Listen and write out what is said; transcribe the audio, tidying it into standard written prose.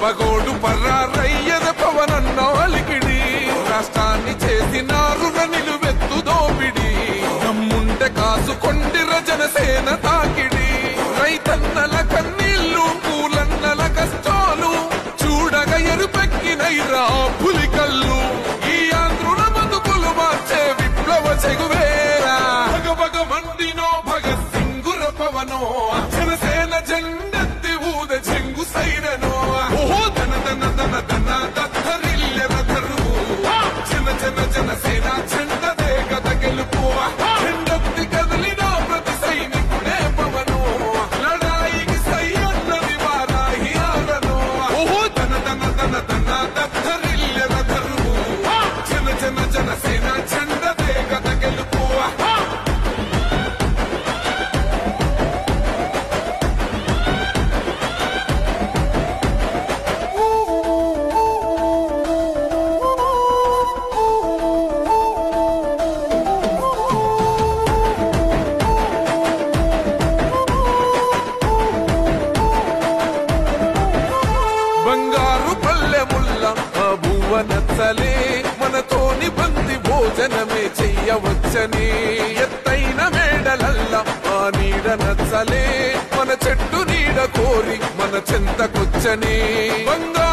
పగోడు పర్రారయ్యద పవనన్న అలికిడి రాష్ట్రాన్ని చేసినారు నిలువెత్తు దోపిడి నమ్ముంటే కాసుకొండిర జనసేన తాకిడి రైతన్నల కన్నీళ్లు పూలన్నల కష్టాలు చూడగా ఎరుపెక్కినైరా పులికల్లు ఈ ఆంధ్రుల బతుకులు మార్చే విప్లవ చెగువేరా భగభగ మండినో భగత్ సింగుర పవనో జనసేన జెండెత్తి ఊద చెంగు సైరనో ఓహో దన దన దన దన దత్తరిల్లె రథరువు జన జన జనసేన జెండదే గద గెలుపు జెండెత్తి కదిలిన ప్రతి సైనికుడే పవనో లడాయికి సై అన్నది వారాహి ఆరనో ఓహో దన దన దన దన దత్తరిల్లె రథరువు జన జన జనసేన జెండదే గద గెలుపు బంగారు పల్లె ముల్ల భూవ నచ్చలే మనతోని బంది భోజనమే చెయ్యవచ్చని ఎత్తైన మేడలల్ల ఆ నీడ నచ్చలే మన చెట్టు నీడ కోరి మన చెంతకొచ్చని బంగారు